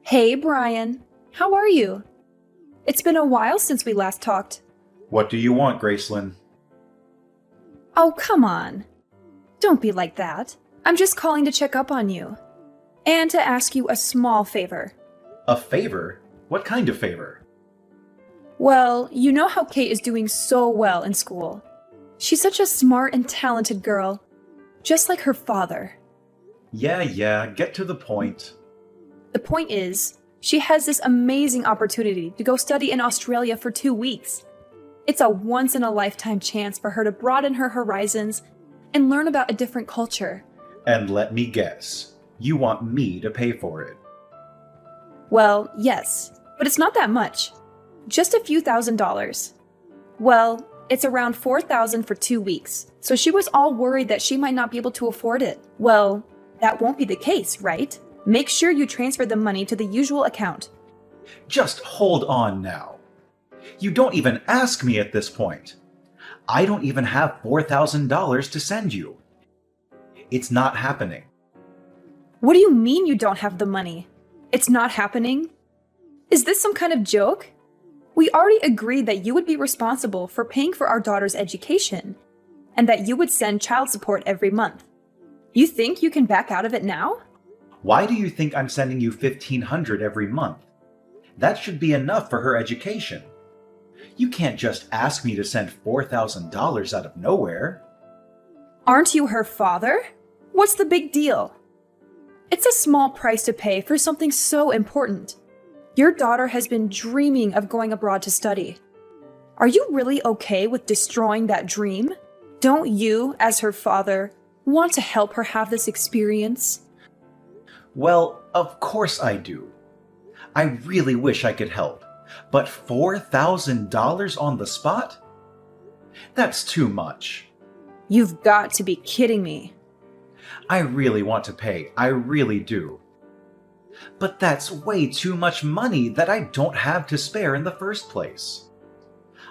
Hey, Brian. How are you? It's been a while since we last talked. What do you want, Gracelyn? Oh, come on. Don't be like that. I'm just calling to check up on you. And to ask you a small favor. A favor? What kind of favor? Well, you know how Kate is doing so well in school. She's such a smart and talented girl. Just like her father. Yeah, get to the point. The point is, she has this amazing opportunity to go study in Australia for 2 weeks. It's a once-in-a-lifetime chance for her to broaden her horizons and learn about a different culture. And let me guess, you want me to pay for it. Well, yes, but it's not that much. Just a few $1,000s. Well, it's around $4,000 for 2 weeks, so she was all worried that she might not be able to afford it. Well, that won't be the case, right? Make sure you transfer the money to the usual account. Just hold on now. You don't even ask me at this point. I don't even have $4,000 to send you. It's not happening. What do you mean you don't have the money? It's not happening? Is this some kind of joke? We already agreed that you would be responsible for paying for our daughter's education, and that you would send child support every month. You think you can back out of it now? Why do you think I'm sending you $1,500 every month? That should be enough for her education. You can't just ask me to send $4,000 out of nowhere. Aren't you her father? What's the big deal? It's a small price to pay for something so important. Your daughter has been dreaming of going abroad to study. Are you really okay with destroying that dream? Don't you, as her father, want to help her have this experience? Well, of course I do. I really wish I could help, but $4,000 on the spot? That's too much. You've got to be kidding me. I really want to pay, I really do. But that's way too much money that I don't have to spare in the first place.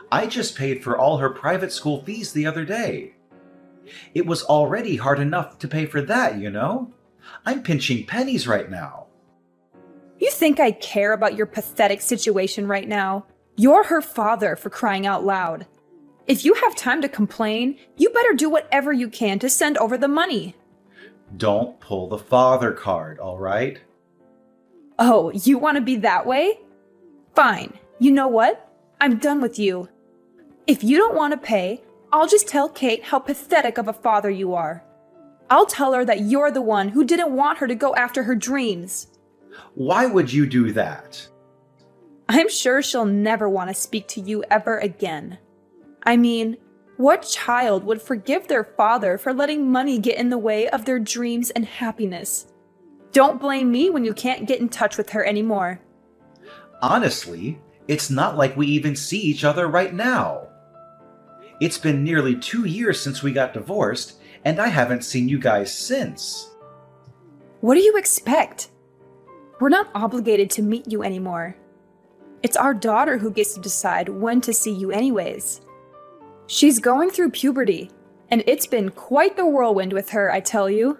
I just paid for all her private school fees the other day. It was already hard enough to pay for that, you know? I'm pinching pennies right now. You think I care about your pathetic situation right now? You're her father, for crying out loud. If you have time to complain, you better do whatever you can to send over the money. Don't pull the father card, all right? Oh, you want to be that way? Fine. You know what? I'm done with you. If you don't want to pay, I'll just tell Kate how pathetic of a father you are. I'll tell her that you're the one who didn't want her to go after her dreams. Why would you do that? I'm sure she'll never want to speak to you ever again. I mean, what child would forgive their father for letting money get in the way of their dreams and happiness? Don't blame me when you can't get in touch with her anymore. Honestly, it's not like we even see each other right now. It's been nearly 2 years since we got divorced, and I haven't seen you guys since. What do you expect? We're not obligated to meet you anymore. It's our daughter who gets to decide when to see you anyways. She's going through puberty, and it's been quite the whirlwind with her, I tell you.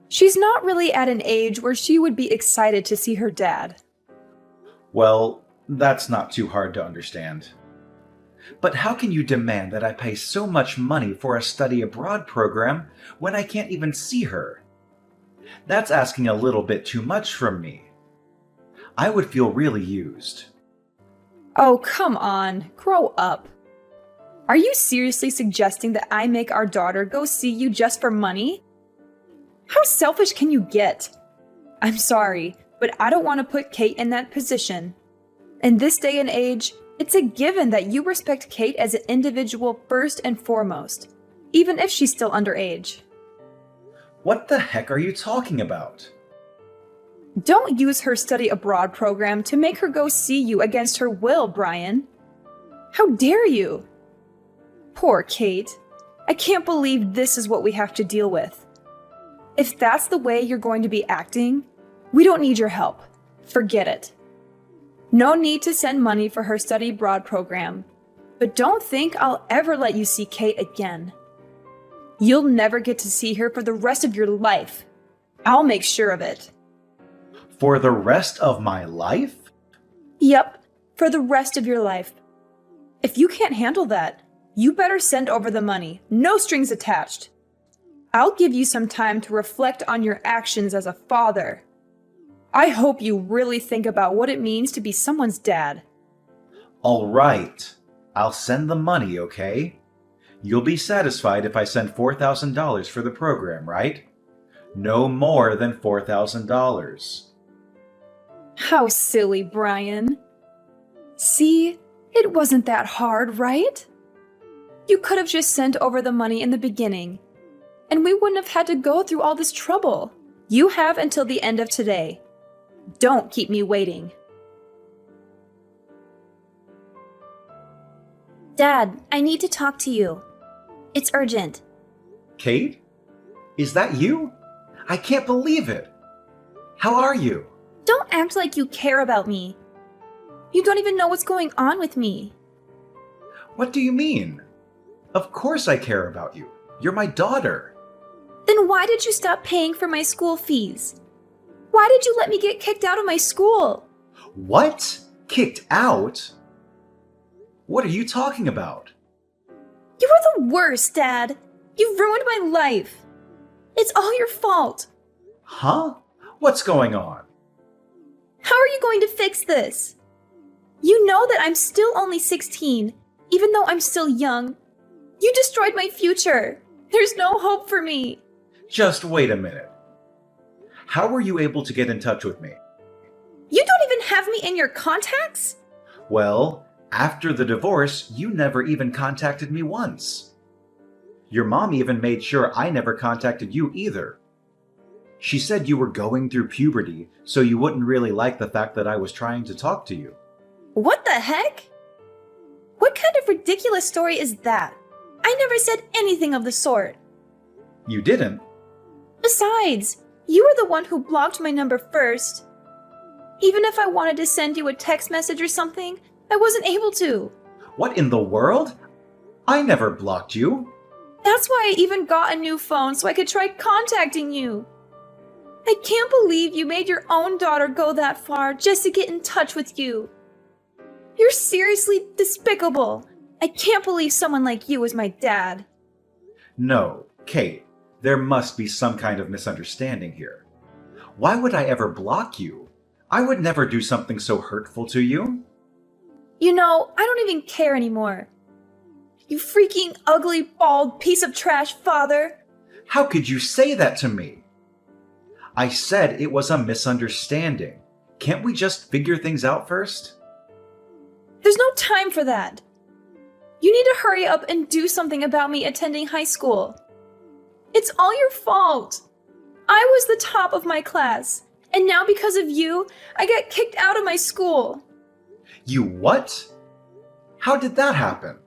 She's not really at an age where she would be excited to see her dad. Well, that's not too hard to understand. But how can you demand that I pay so much money for a study abroad program when I can't even see her? That's asking a little bit too much from me. I would feel really used. Oh, come on, grow up. Are you seriously suggesting that I make our daughter go see you just for money? How selfish can you get? I'm sorry, but I don't want to put Kate in that position. In this day and age, it's a given that you respect Kate as an individual first and foremost, even if she's still underage. What the heck are you talking about? Don't use her study abroad program to make her go see you against her will, Brian. How dare you? Poor Kate. I can't believe this is what we have to deal with. If that's the way you're going to be acting, we don't need your help. Forget it. No need to send money for her study abroad program, but don't think I'll ever let you see Kate again. You'll never get to see her for the rest of your life. I'll make sure of it. For the rest of my life? Yep, for the rest of your life. If you can't handle that, you better send over the money, no strings attached. I'll give you some time to reflect on your actions as a father. I hope you really think about what it means to be someone's dad. All right. I'll send the money, okay? You'll be satisfied if I send $4,000 for the program, right? No more than $4,000. How silly, Brian. See, it wasn't that hard, right? You could have just sent over the money in the beginning, and we wouldn't have had to go through all this trouble. You have until the end of today. Don't keep me waiting. Dad, I need to talk to you. It's urgent. Kate? Is that you? I can't believe it. How are you? Don't act like you care about me. You don't even know what's going on with me. What do you mean? Of course I care about you. You're my daughter. Then why did you stop paying for my school fees? Why did you let me get kicked out of my school? What? Kicked out? What are you talking about? You are the worst, Dad. You've ruined my life. It's all your fault. Huh? What's going on? How are you going to fix this? You know that I'm still only 16, even though I'm still young. You destroyed my future. There's no hope for me. Just wait a minute. How were you able to get in touch with me? You don't even have me in your contacts? Well, after the divorce, you never even contacted me once. Your mom even made sure I never contacted you either. She said you were going through puberty, so you wouldn't really like the fact that I was trying to talk to you. What the heck? What kind of ridiculous story is that? I never said anything of the sort. You didn't? Besides, you were the one who blocked my number first. Even if I wanted to send you a text message or something, I wasn't able to. What in the world? I never blocked you. That's why I even got a new phone so I could try contacting you. I can't believe you made your own daughter go that far just to get in touch with you. You're seriously despicable. I can't believe someone like you is my dad. No, Kate, there must be some kind of misunderstanding here. Why would I ever block you? I would never do something so hurtful to you. You know, I don't even care anymore. You freaking ugly, bald piece of trash, father. How could you say that to me? I said it was a misunderstanding. Can't we just figure things out first? There's no time for that. You need to hurry up and do something about me attending high school. It's all your fault. I was the top of my class, and now because of you, I got kicked out of my school. You what? How did that happen?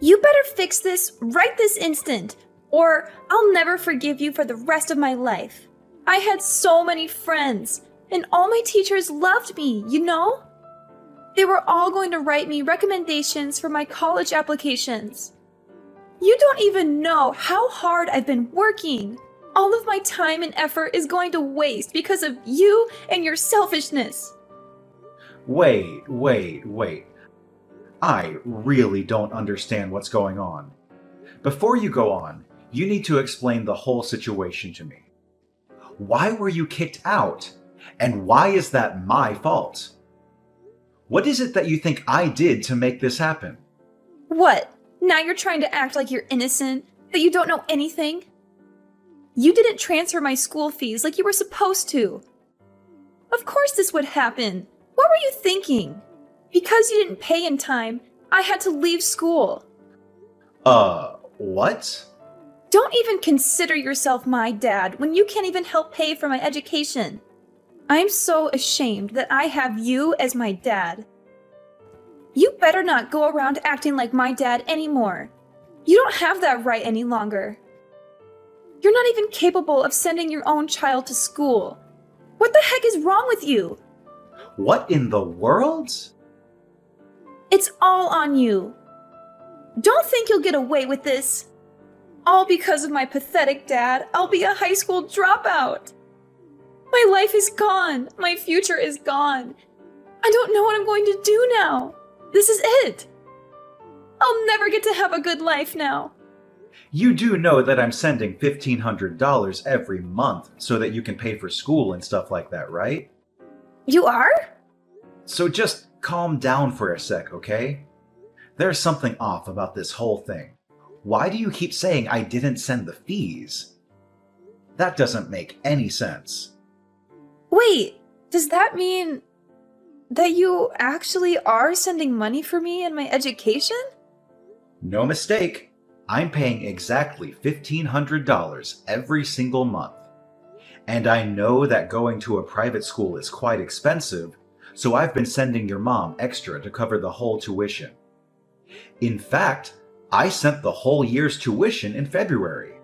You better fix this right this instant, or I'll never forgive you for the rest of my life. I had so many friends, and all my teachers loved me, you know? They were all going to write me recommendations for my college applications. You don't even know how hard I've been working. All of my time and effort is going to waste because of you and your selfishness. Wait. I really don't understand what's going on. Before you go on, you need to explain the whole situation to me. Why were you kicked out? And why is that my fault? What is it that you think I did to make this happen? What? Now you're trying to act like you're innocent, that you don't know anything? You didn't transfer my school fees like you were supposed to. Of course this would happen. What were you thinking? Because you didn't pay in time, I had to leave school. What? Don't even consider yourself my dad when you can't even help pay for my education. I'm so ashamed that I have you as my dad. You better not go around acting like my dad anymore. You don't have that right any longer. You're not even capable of sending your own child to school. What the heck is wrong with you? What in the world? It's all on you. Don't think you'll get away with this. All because of my pathetic dad, I'll be a high school dropout. My life is gone. My future is gone. I don't know what I'm going to do now. This is it. I'll never get to have a good life now. You do know that I'm sending $1,500 every month so that you can pay for school and stuff like that, right? You are? So just calm down for a sec, okay? There's something off about this whole thing. Why do you keep saying I didn't send the fees? That doesn't make any sense. Wait, does that mean that you actually are sending money for me and my education? No mistake. I'm paying exactly $1,500 every single month. And I know that going to a private school is quite expensive, so I've been sending your mom extra to cover the whole tuition. In fact, I sent the whole year's tuition in February.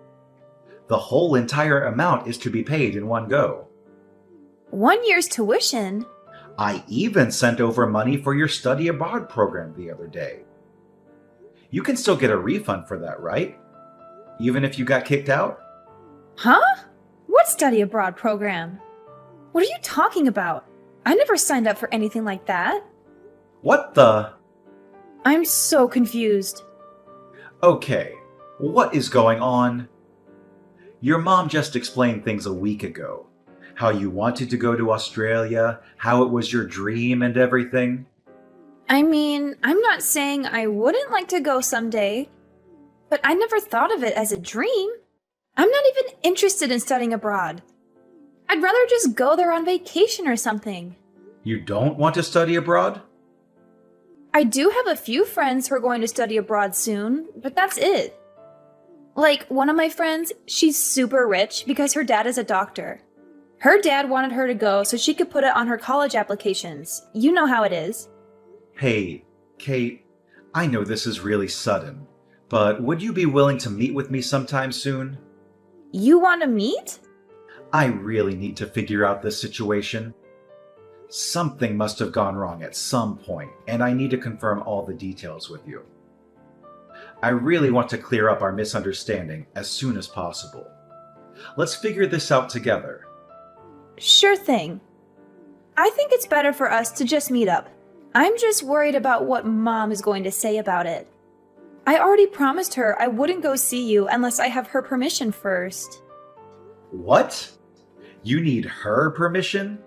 The whole entire amount is to be paid in one go. 1 year's tuition? I even sent over money for your study abroad program the other day. You can still get a refund for that, right? Even if you got kicked out? Huh? What study abroad program? What are you talking about? I never signed up for anything like that. What the? I'm so confused. Okay, what is going on? Your mom just explained things a week ago. How you wanted to go to Australia, how it was your dream and everything. I mean, I'm not saying I wouldn't like to go someday, but I never thought of it as a dream. I'm not even interested in studying abroad. I'd rather just go there on vacation or something. You don't want to study abroad? I do have a few friends who are going to study abroad soon, but that's it. Like, one of my friends, she's super rich because her dad is a doctor. Her dad wanted her to go so she could put it on her college applications. You know how it is. Hey, Kate, I know this is really sudden, but would you be willing to meet with me sometime soon? You want to meet? I really need to figure out this situation. Something must have gone wrong at some point, and I need to confirm all the details with you. I really want to clear up our misunderstanding as soon as possible. Let's figure this out together. Sure thing. I think it's better for us to just meet up. I'm just worried about what Mom is going to say about it. I already promised her I wouldn't go see you unless I have her permission first. What? You need her permission?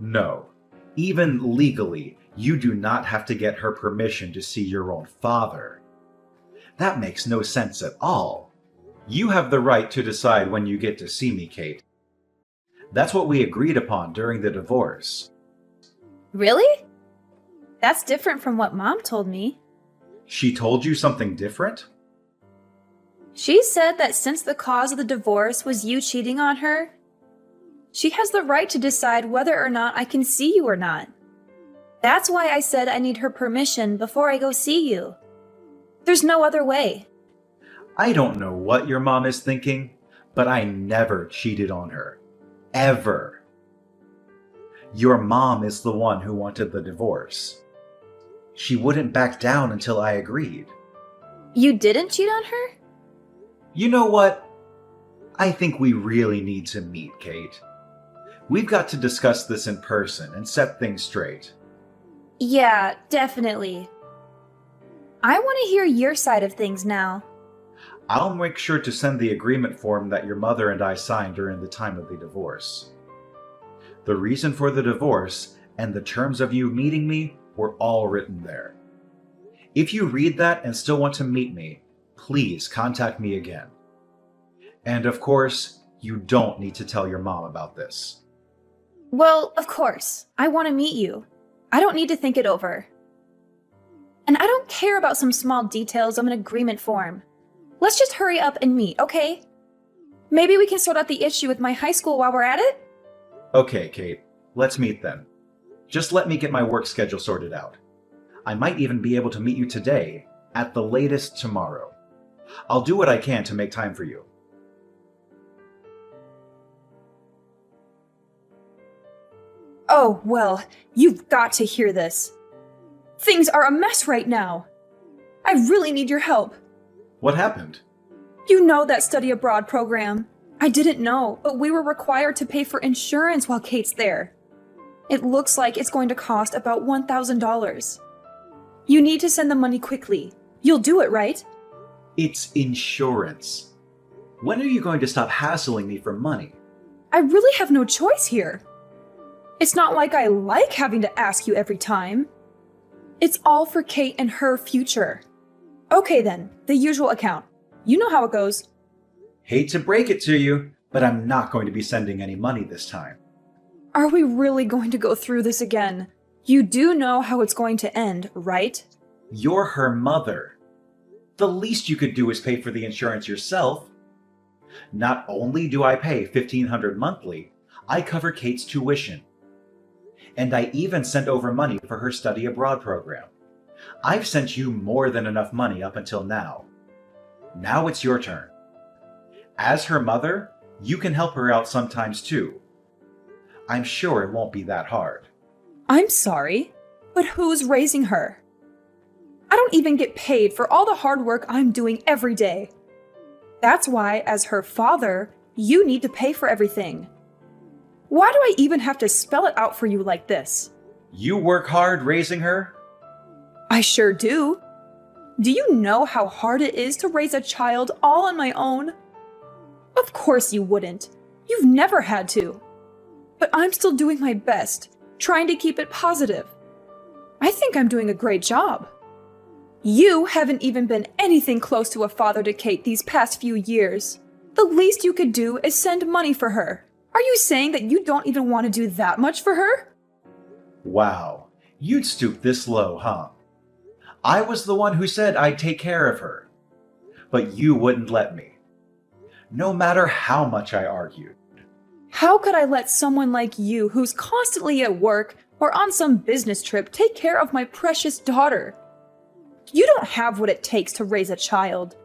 No. Even legally, you do not have to get her permission to see your own father. That makes no sense at all. You have the right to decide when you get to see me, Kate. That's what we agreed upon during the divorce. Really? That's different from what Mom told me. She told you something different? She said that since the cause of the divorce was you cheating on her, she has the right to decide whether or not I can see you or not. That's why I said I need her permission before I go see you. There's no other way. I don't know what your mom is thinking, but I never cheated on her. Ever. Your mom is the one who wanted the divorce. She wouldn't back down until I agreed. You didn't cheat on her? You know what? I think we really need to meet, Kate. We've got to discuss this in person and set things straight. Yeah, definitely. I want to hear your side of things now. I'll make sure to send the agreement form that your mother and I signed during the time of the divorce. The reason for the divorce and the terms of you meeting me were all written there. If you read that and still want to meet me, please contact me again. And of course, you don't need to tell your mom about this. Well, of course. I want to meet you. I don't need to think it over. And I don't care about some small details of an agreement form. Let's just hurry up and meet, okay? Maybe we can sort out the issue with my high school while we're at it? Okay, Kate, let's meet then. Just let me get my work schedule sorted out. I might even be able to meet you today, at the latest tomorrow. I'll do what I can to make time for you. Oh, well, you've got to hear this. Things are a mess right now. I really need your help. What happened? You know that study abroad program. I didn't know, but we were required to pay for insurance while Kate's there. It looks like it's going to cost about $1,000. You need to send the money quickly. You'll do it, right? It's insurance. When are you going to stop hassling me for money? I really have no choice here. It's not like I like having to ask you every time. It's all for Kate and her future. Okay then, the usual account. You know how it goes. Hate to break it to you, but I'm not going to be sending any money this time. Are we really going to go through this again? You do know how it's going to end, right? You're her mother. The least you could do is pay for the insurance yourself. Not only do I pay $1,500 monthly, I cover Kate's tuition. And I even sent over money for her study abroad program. I've sent you more than enough money up until now. Now it's your turn. As her mother, you can help her out sometimes too. I'm sure it won't be that hard. I'm sorry, but who's raising her? I don't even get paid for all the hard work I'm doing every day. That's why, as her father, you need to pay for everything. Why do I even have to spell it out for you like this? You work hard raising her? I sure do. Do you know how hard it is to raise a child all on my own? Of course you wouldn't. You've never had to. But I'm still doing my best, trying to keep it positive. I think I'm doing a great job. You haven't even been anything close to a father to Kate these past few years. The least you could do is send money for her. Are you saying that you don't even want to do that much for her? Wow, you'd stoop this low, huh? I was the one who said I'd take care of her. But you wouldn't let me. No matter how much I argued. How could I let someone like you, who's constantly at work or on some business trip, take care of my precious daughter? You don't have what it takes to raise a child.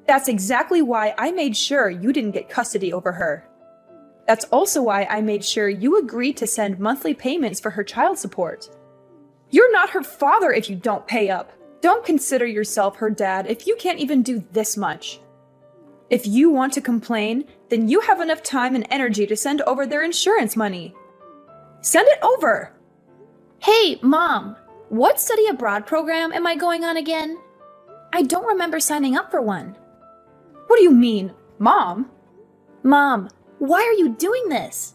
That's exactly why I made sure you didn't get custody over her. That's also why I made sure you agreed to send monthly payments for her child support. You're not her father if you don't pay up. Don't consider yourself her dad if you can't even do this much. If you want to complain, then you have enough time and energy to send over their insurance money. Send it over! Hey, Mom, what study abroad program am I going on again? I don't remember signing up for one. What do you mean, Mom? Mom, why are you doing this?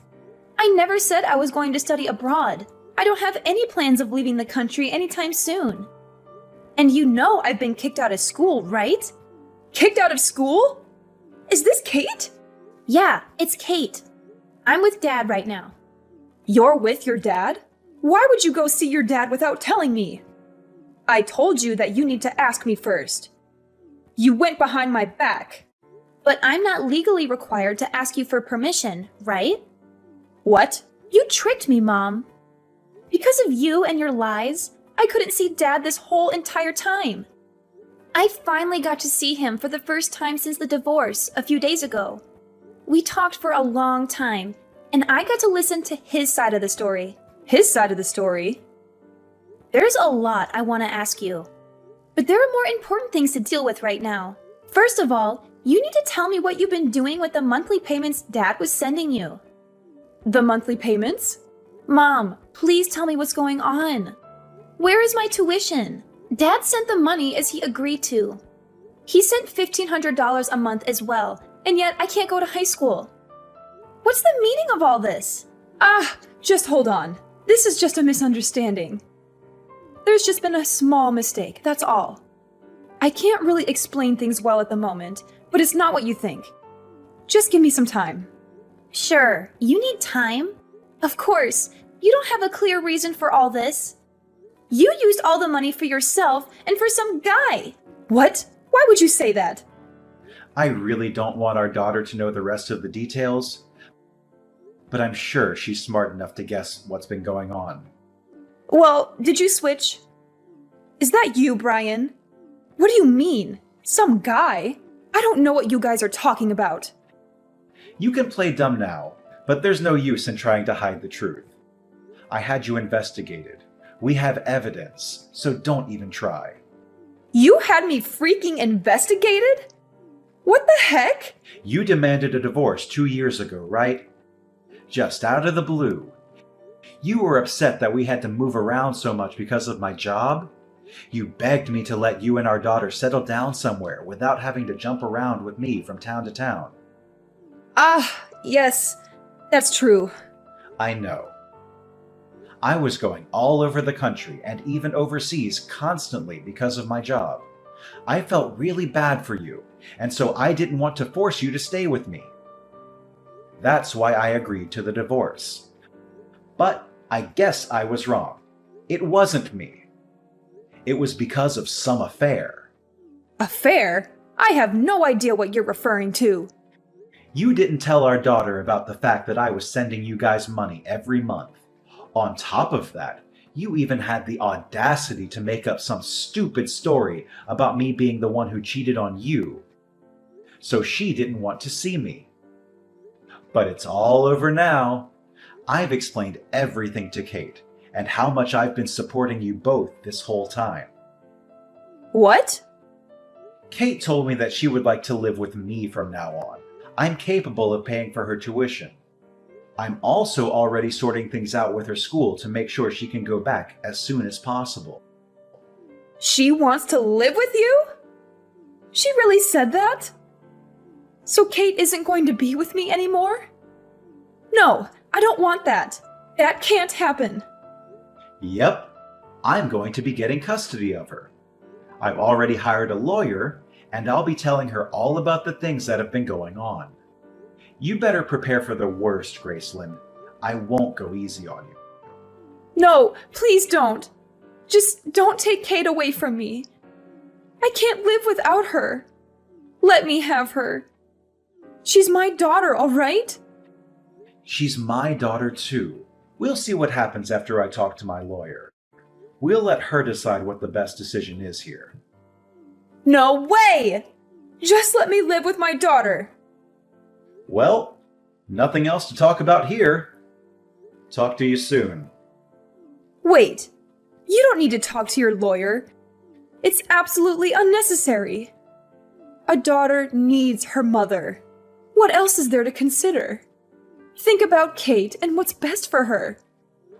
I never said I was going to study abroad. I don't have any plans of leaving the country anytime soon. And you know I've been kicked out of school, right? Kicked out of school? Is this Kate? Yeah, it's Kate. I'm with Dad right now. You're with your dad? Why would you go see your dad without telling me? I told you that you need to ask me first. You went behind my back. But I'm not legally required to ask you for permission, right? What? You tricked me, Mom. Because of you and your lies, I couldn't see Dad this whole entire time. I finally got to see him for the first time since the divorce a few days ago. We talked for a long time, and I got to listen to his side of the story. His side of the story? There's a lot I want to ask you, but there are more important things to deal with right now. First of all, you need to tell me what you've been doing with the monthly payments Dad was sending you. The monthly payments? Mom, please tell me what's going on. Where is my tuition? Dad sent the money as he agreed to. He sent $1,500 a month as well, and yet I can't go to high school. What's the meaning of all this? Just hold on. This is just a misunderstanding. There's just been a small mistake, that's all. I can't really explain things well at the moment, but it's not what you think. Just give me some time. Sure, you need time. Of course, you don't have a clear reason for all this. You used all the money for yourself and for some guy. What? Why would you say that? I really don't want our daughter to know the rest of the details, but I'm sure she's smart enough to guess what's been going on. Well, did you switch? Is that you, Brian? What do you mean? Some guy? I don't know what you guys are talking about. You can play dumb now, but there's no use in trying to hide the truth. I had you investigated. We have evidence, so don't even try. You had me freaking investigated? What the heck? You demanded a divorce 2 years ago, right? Just out of the blue. You were upset that we had to move around so much because of my job. You begged me to let you and our daughter settle down somewhere without having to jump around with me from town to town. Yes, that's true. I know. I was going all over the country and even overseas constantly because of my job. I felt really bad for you, and so I didn't want to force you to stay with me. That's why I agreed to the divorce. But I guess I was wrong. It wasn't me. It was because of some affair. Affair? I have no idea what you're referring to. You didn't tell our daughter about the fact that I was sending you guys money every month. On top of that, you even had the audacity to make up some stupid story about me being the one who cheated on you. So she didn't want to see me. But it's all over now. I've explained everything to Kate and how much I've been supporting you both this whole time. What? Kate told me that she would like to live with me from now on. I'm capable of paying for her tuition. I'm also already sorting things out with her school to make sure she can go back as soon as possible. She wants to live with you? She really said that? So Kate isn't going to be with me anymore? No, I don't want that. That can't happen. Yep, I'm going to be getting custody of her. I've already hired a lawyer, and I'll be telling her all about the things that have been going on. You better prepare for the worst, Gracelyn. I won't go easy on you. No, please don't. Just don't take Kate away from me. I can't live without her. Let me have her. She's my daughter, all right? She's my daughter too. We'll see what happens after I talk to my lawyer. We'll let her decide what the best decision is here. No way! Just let me live with my daughter. Well, nothing else to talk about here. Talk to you soon. Wait, you don't need to talk to your lawyer. It's absolutely unnecessary. A daughter needs her mother. What else is there to consider? Think about Kate and what's best for her.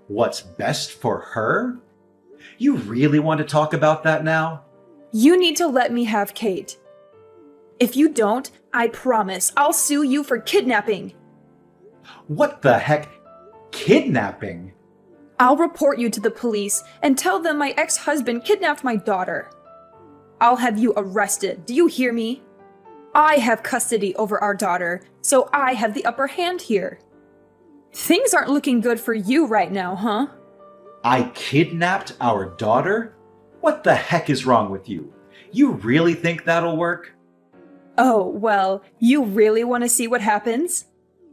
What's best for her? You really want to talk about that now? You need to let me have Kate. If you don't, I promise I'll sue you for kidnapping. What the heck? Kidnapping? I'll report you to the police and tell them my ex-husband kidnapped my daughter. I'll have you arrested. Do you hear me? I have custody over our daughter, so I have the upper hand here. Things aren't looking good for you right now, huh? I kidnapped our daughter? What the heck is wrong with you? You really think that'll work? Oh, well, you really want to see what happens?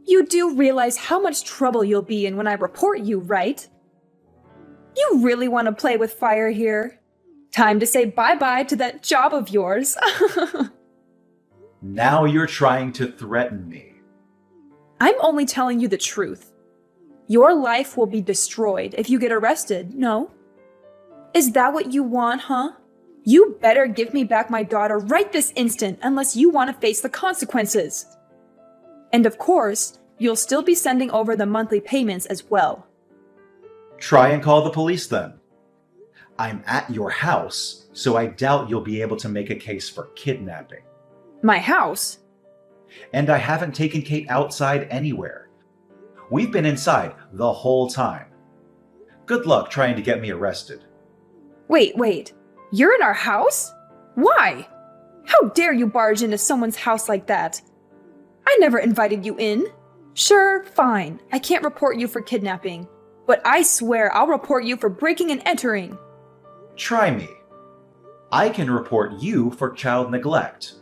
You do realize how much trouble you'll be in when I report you, right? You really want to play with fire here? Time to say bye-bye to that job of yours. Now you're trying to threaten me. I'm only telling you the truth. Your life will be destroyed if you get arrested, no? Is that what you want, huh? You better give me back my daughter right this instant unless you want to face the consequences. And of course, you'll still be sending over the monthly payments as well. Try and call the police then. I'm at your house, so I doubt you'll be able to make a case for kidnapping. My house? And I haven't taken Kate outside anywhere. We've been inside the whole time. Good luck trying to get me arrested. Wait. You're in our house? Why? How dare you barge into someone's house like that? I never invited you in. Sure, fine. I can't report you for kidnapping. But I swear I'll report you for breaking and entering. Try me. I can report you for child neglect.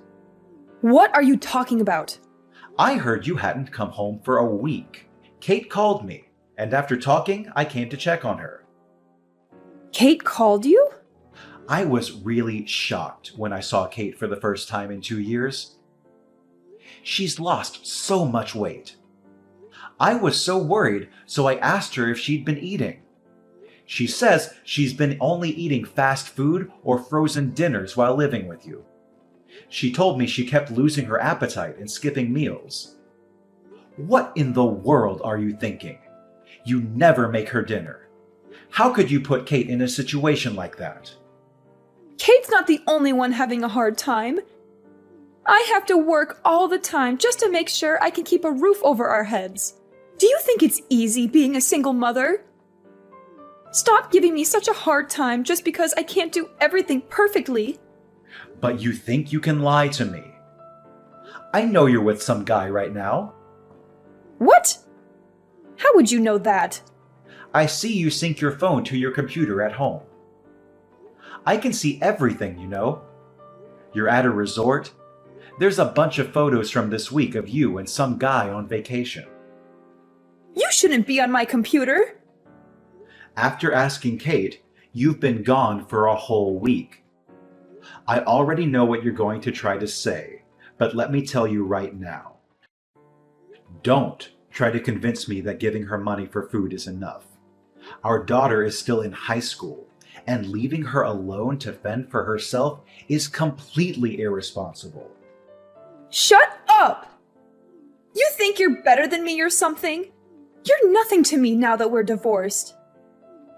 What are you talking about? I heard you hadn't come home for a week. Kate called me, and after talking, I came to check on her. Kate called you? I was really shocked when I saw Kate for the first time in 2 years. She's lost so much weight. I was so worried, so I asked her if she'd been eating. She says she's been only eating fast food or frozen dinners while living with you. She told me she kept losing her appetite and skipping meals. What in the world are you thinking? You never make her dinner. How could you put Kate in a situation like that? Kate's not the only one having a hard time. I have to work all the time just to make sure I can keep a roof over our heads. Do you think it's easy being a single mother? Stop giving me such a hard time just because I can't do everything perfectly. But you think you can lie to me? I know you're with some guy right now. What? How would you know that? I see you sync your phone to your computer at home. I can see everything, you know. You're at a resort. There's a bunch of photos from this week of you and some guy on vacation. You shouldn't be on my computer. After asking Kate, you've been gone for a whole week. I already know what you're going to try to say, but let me tell you right now. Don't try to convince me that giving her money for food is enough. Our daughter is still in high school, and leaving her alone to fend for herself is completely irresponsible. Shut up! You think you're better than me or something? You're nothing to me now that we're divorced.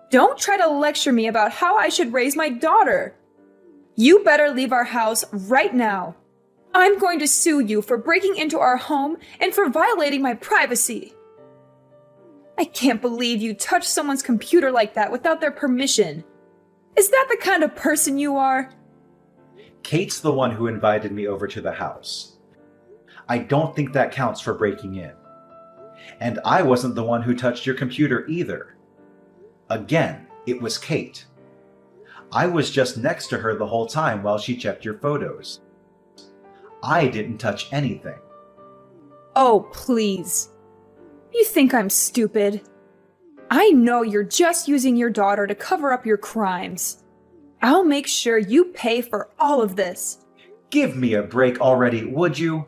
Don't try to lecture me about how I should raise my daughter. You better leave our house right now. I'm going to sue you for breaking into our home and for violating my privacy. I can't believe you touched someone's computer like that without their permission. Is that the kind of person you are? Kate's the one who invited me over to the house. I don't think that counts for breaking in. And I wasn't the one who touched your computer either. Again, it was Kate. I was just next to her the whole time while she checked your photos. I didn't touch anything. Oh, please. You think I'm stupid? I know you're just using your daughter to cover up your crimes. I'll make sure you pay for all of this. Give me a break already, would you?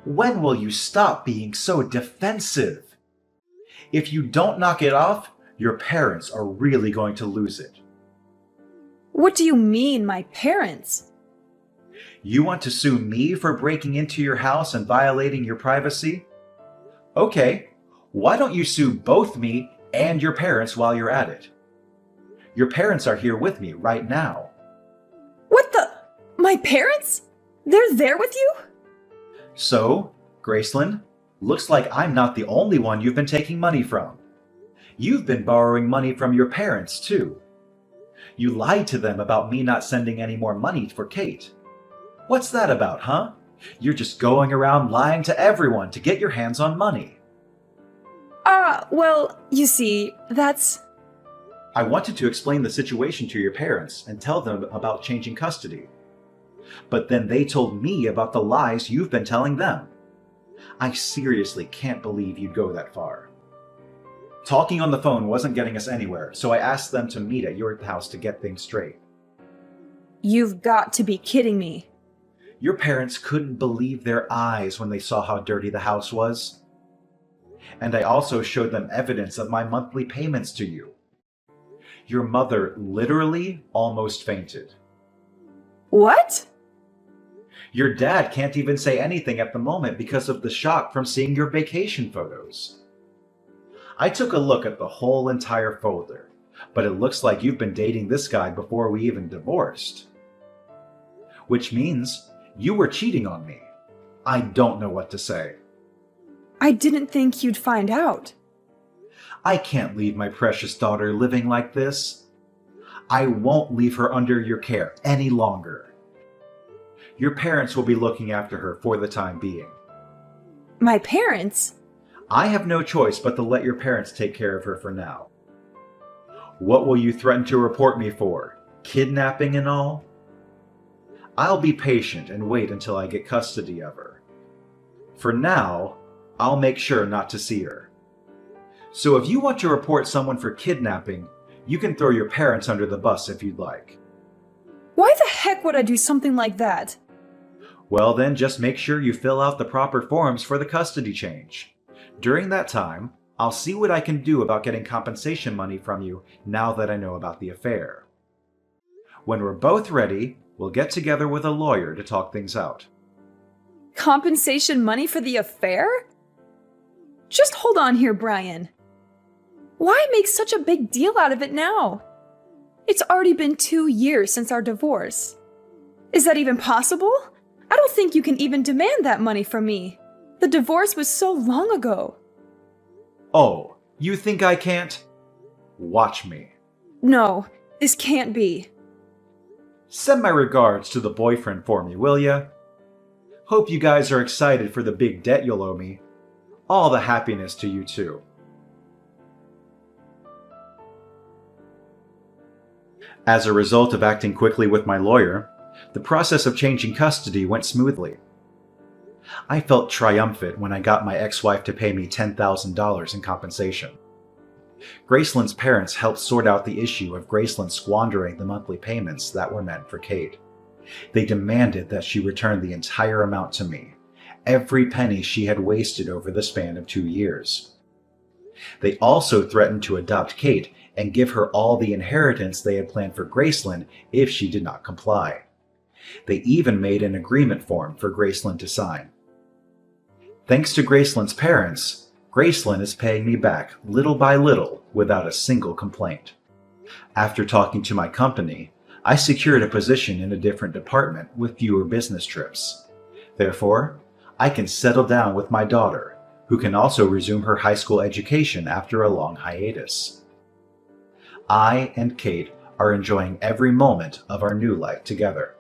When will you stop being so defensive? If you don't knock it off, your parents are really going to lose it. What do you mean, my parents? You want to sue me for breaking into your house and violating your privacy? Okay, why don't you sue both me and your parents while you're at it? Your parents are here with me right now. What the? My parents? They're there with you? So, Graceland, looks like I'm not the only one you've been taking money from. You've been borrowing money from your parents, too. You lied to them about me not sending any more money for Kate. What's that about, huh? You're just going around lying to everyone to get your hands on money. Well, you see, that's... I wanted to explain the situation to your parents and tell them about changing custody. But then they told me about the lies you've been telling them. I seriously can't believe you'd go that far. Talking on the phone wasn't getting us anywhere, so I asked them to meet at your house to get things straight. You've got to be kidding me. Your parents couldn't believe their eyes when they saw how dirty the house was. And I also showed them evidence of my monthly payments to you. Your mother literally almost fainted. What? Your dad can't even say anything at the moment because of the shock from seeing your vacation photos. I took a look at the whole entire folder, but it looks like you've been dating this guy before we even divorced. Which means you were cheating on me. I don't know what to say. I didn't think you'd find out. I can't leave my precious daughter living like this. I won't leave her under your care any longer. Your parents will be looking after her for the time being. My parents? I have no choice but to let your parents take care of her for now. What will you threaten to report me for? Kidnapping and all? I'll be patient and wait until I get custody of her. For now, I'll make sure not to see her. So if you want to report someone for kidnapping, you can throw your parents under the bus if you'd like. Why the heck would I do something like that? Well then, just make sure you fill out the proper forms for the custody change. During that time, I'll see what I can do about getting compensation money from you now that I know about the affair. When we're both ready, We'll get together with a lawyer to talk things out. Compensation money for the affair? Just hold on here, Brian. Why make such a big deal out of it now? It's already been 2 years since our divorce. Is that even possible? I don't think you can even demand that money from me. The divorce was so long ago. Oh, you think I can't? Watch me. No, this can't be. Send my regards to the boyfriend for me, will ya? Hope you guys are excited for the big debt you'll owe me. All the happiness to you too. As a result of acting quickly with my lawyer, the process of changing custody went smoothly. I felt triumphant when I got my ex-wife to pay me $10,000 in compensation. Graceland's parents helped sort out the issue of Graceland squandering the monthly payments that were meant for Kate. They demanded that she return the entire amount to me, every penny she had wasted over the span of 2 years. They also threatened to adopt Kate and give her all the inheritance they had planned for Graceland if she did not comply. They even made an agreement form for Graceland to sign. Thanks to Graceland's parents, Graceland is paying me back little by little without a single complaint. After talking to my company, I secured a position in a different department with fewer business trips. Therefore, I can settle down with my daughter, who can also resume her high school education after a long hiatus. I and Kate are enjoying every moment of our new life together.